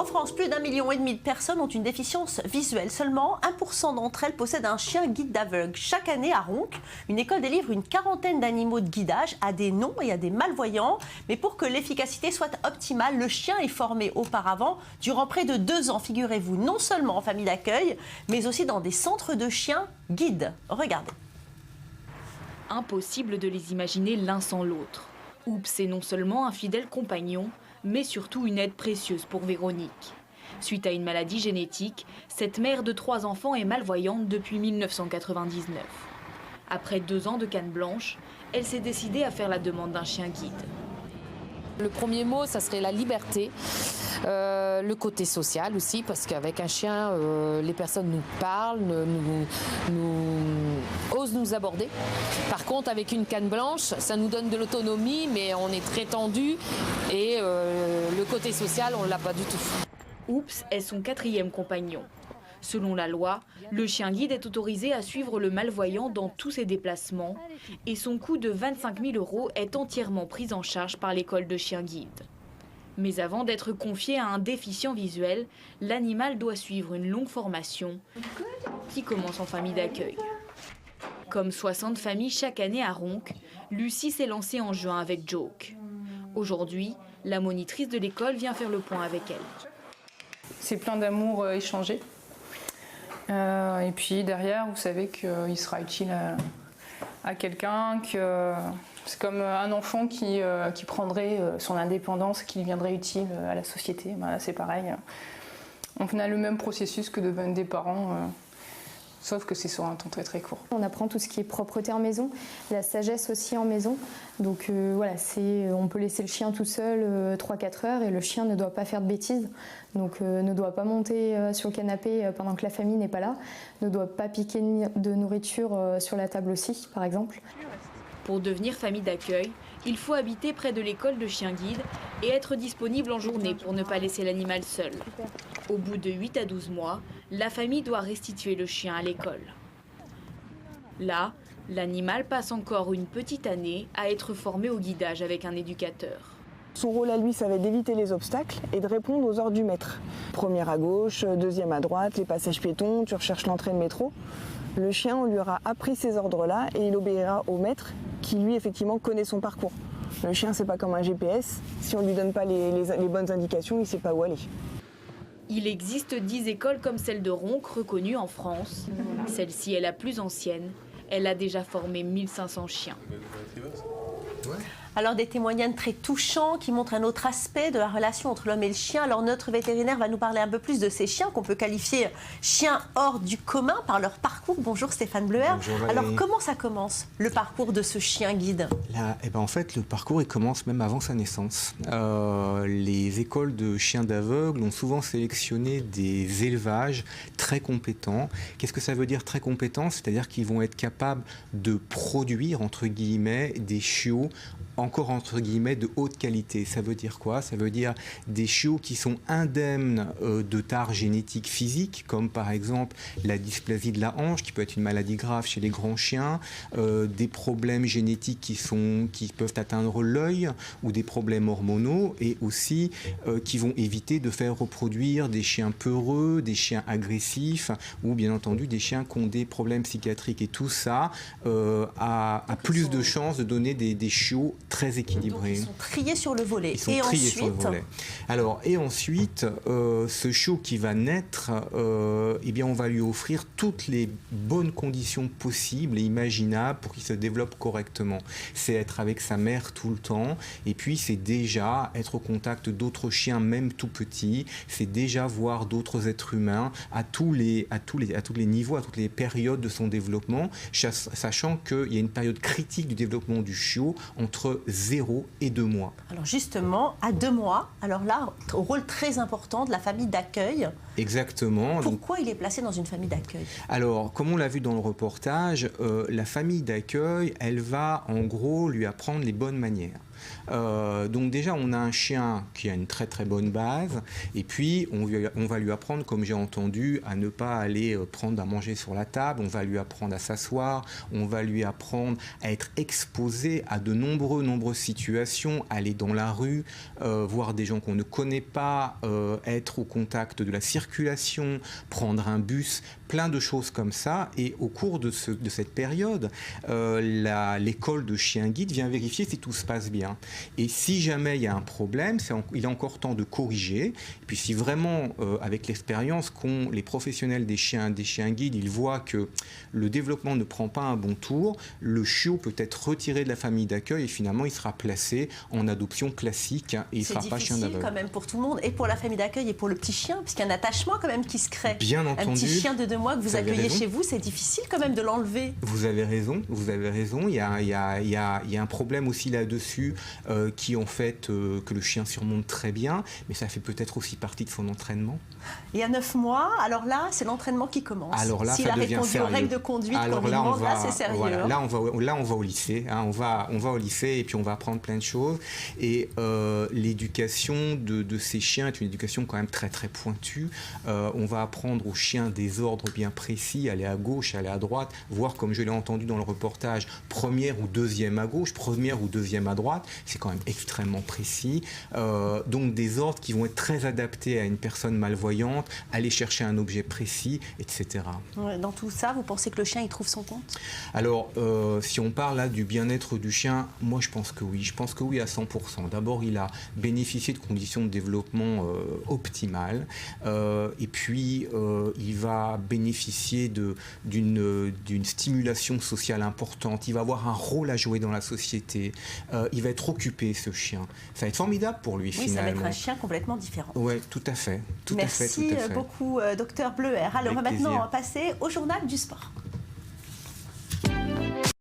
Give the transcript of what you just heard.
En France, plus d'1,5 million de personnes ont une déficience visuelle. Seulement 1% d'entre elles possèdent un chien guide d'aveugle. Chaque année, à Ronques, une école délivre une quarantaine d'animaux de guidage à des non et à des malvoyants. Mais pour que l'efficacité soit optimale, le chien est formé auparavant durant près de 2 ans, figurez-vous, non seulement en famille d'accueil, mais aussi dans des centres de chiens guides. Regardez. Impossible de les imaginer l'un sans l'autre. Oups est non seulement un fidèle compagnon, mais surtout une aide précieuse pour Véronique. Suite à une maladie génétique, cette mère de 3 enfants est malvoyante depuis 1999. Après 2 ans de canne blanche, elle s'est décidée à faire la demande d'un chien guide. Le premier mot, ça serait la liberté, le côté social aussi, parce qu'avec un chien, les personnes nous parlent, osent nous aborder. Par contre, avec une canne blanche, ça nous donne de l'autonomie, mais on est très tendu et le côté social, on ne l'a pas du tout. Oups est son 4e compagnon. Selon la loi, le chien guide est autorisé à suivre le malvoyant dans tous ses déplacements et son coût de 25 000 € est entièrement pris en charge par l'école de chiens guides. Mais avant d'être confié à un déficient visuel, l'animal doit suivre une longue formation qui commence en famille d'accueil. Comme 60 familles chaque année à Ronques, Lucie s'est lancée en juin avec Joke. Aujourd'hui, la monitrice de l'école vient faire le point avec elle. C'est plein d'amour échangé. Et puis derrière, vous savez qu'il sera utile à quelqu'un, que c'est comme un enfant qui prendrait son indépendance, qui viendrait utile à la société. Ben là, c'est pareil. On a le même processus que des parents, sauf que c'est sur un temps très très court. On apprend tout ce qui est propreté en maison, la sagesse aussi en maison. Donc voilà, on peut laisser le chien tout seul 3-4 heures et le chien ne doit pas faire de bêtises. Donc ne doit pas monter sur le canapé pendant que la famille n'est pas là, ne doit pas piquer de nourriture sur la table aussi, par exemple. Pour devenir famille d'accueil, il faut habiter près de l'école de chiens guides et être disponible en journée pour ne pas laisser l'animal seul. Au bout de 8 à 12 mois, la famille doit restituer le chien à l'école. Là, l'animal passe encore une petite année à être formé au guidage avec un éducateur. Son rôle à lui, ça va être d'éviter les obstacles et de répondre aux ordres du maître. Première à gauche, deuxième à droite, les passages piétons, tu recherches l'entrée de métro. Le chien, on lui aura appris ces ordres-là et il obéira au maître qui, lui, effectivement, connaît son parcours. Le chien, c'est pas comme un GPS. Si on lui donne pas les bonnes indications, il sait pas où aller. Il existe 10 écoles comme celle de Ronques reconnues en France. Celle-ci est la plus ancienne. Elle a déjà formé 1500 chiens. Alors des témoignages très touchants qui montrent un autre aspect de la relation entre l'homme et le chien. Alors notre vétérinaire va nous parler un peu plus de ces chiens qu'on peut qualifier chiens hors du commun par leur parcours. Bonjour Stéphane Bleuer. Bonjour, alors comment ça commence le parcours de ce chien guide? Là, en fait, le parcours il commence même avant sa naissance. Les écoles de chiens d'aveugles ont souvent sélectionné des élevages très compétents. Qu'est-ce que ça veut dire très compétents? C'est-à-dire qu'ils vont être capables de produire, entre guillemets, des chiots encore entre guillemets de haute qualité. Ça veut dire quoi? Ça veut dire des chiots qui sont indemnes de tares génétiques physiques, comme par exemple la dysplasie de la hanche, qui peut être une maladie grave chez les grands chiens, des problèmes génétiques qui peuvent atteindre l'œil, ou des problèmes hormonaux, et aussi qui vont éviter de faire reproduire des chiens peureux, des chiens agressifs, ou bien entendu des chiens qui ont des problèmes psychiatriques. Et tout ça a plus de chances de donner des chiots très équilibrés. Donc ils sont triés sur le volet. Ils sont triés sur le volet. Alors, et ensuite, ce chiot qui va naître, eh bien, on va lui offrir toutes les bonnes conditions possibles et imaginables pour qu'il se développe correctement. C'est être avec sa mère tout le temps, et puis c'est déjà être au contact d'autres chiens, même tout petits. C'est déjà voir d'autres êtres humains à tous les niveaux, à toutes les périodes de son développement, sachant qu'il y a une période critique du développement du chiot entre 0 et 2 mois. Alors justement, à 2 mois, alors là, au rôle très important de la famille d'accueil. Exactement. Pourquoi il est placé dans une famille d'accueil? Alors, comme on l'a vu dans le reportage, la famille d'accueil, elle va en gros lui apprendre les bonnes manières. Donc déjà, on a un chien qui a une très très bonne base, et puis on va lui apprendre, comme j'ai entendu, à ne pas aller prendre à manger sur la table, on va lui apprendre à s'asseoir, on va lui apprendre à être exposé à de nombreuses situations, aller dans la rue, voir des gens qu'on ne connaît pas, être au contact de la circulation, prendre un bus, plein de choses comme ça. Et au cours de cette période, l'école de chien guide vient vérifier si tout se passe bien. Et si jamais il y a un problème, il est encore temps de corriger. Et puis si vraiment, avec l'expérience qu'ont les professionnels des chiens guides, ils voient que le développement ne prend pas un bon tour, le chiot peut être retiré de la famille d'accueil et finalement il sera placé en adoption classique et il ne sera pas chien d'aveugle. C'est difficile quand même pour tout le monde, et pour la famille d'accueil et pour le petit chien, puisqu'il y a un attachement quand même qui se crée. Bien entendu. Un petit chien de 2 mois que vous accueillez chez vous, c'est difficile quand même de l'enlever. Vous avez raison. Il y a un problème aussi là-dessus qui en fait que le chien surmonte très bien, mais ça fait peut-être aussi partie de son entraînement. Et à 9 mois, alors là, c'est l'entraînement qui commence. Alors là, s'il a répondu aux règles de conduite qu'on lui demande, là, c'est sérieux. Voilà, là, on va au lycée. Hein, on va au lycée et puis on va apprendre plein de choses. Et l'éducation de ces chiens est une éducation quand même très très pointue. On va apprendre aux chiens des ordres bien précis, aller à gauche, aller à droite, voir, comme je l'ai entendu dans le reportage, première ou deuxième à gauche, première ou deuxième à droite. C'est quand même extrêmement précis. Donc des ordres qui vont être très adaptés à une personne malvoyante, aller chercher un objet précis, etc. Dans tout ça, vous pensez que le chien, il trouve son compte? Alors, si on parle là du bien-être du chien, moi je pense que oui. Je pense que oui à 100%. D'abord, il a bénéficié de conditions de développement optimales. Et puis, il va bénéficier d'une stimulation sociale importante. Il va avoir un rôle à jouer dans la société. Il va être occupé, ce chien. Ça va être formidable pour lui, finalement. Oui, ça va être un chien complètement différent. Oui, tout à fait. Merci beaucoup, docteur Bleuer. Alors, on va maintenant passer au journal du sport.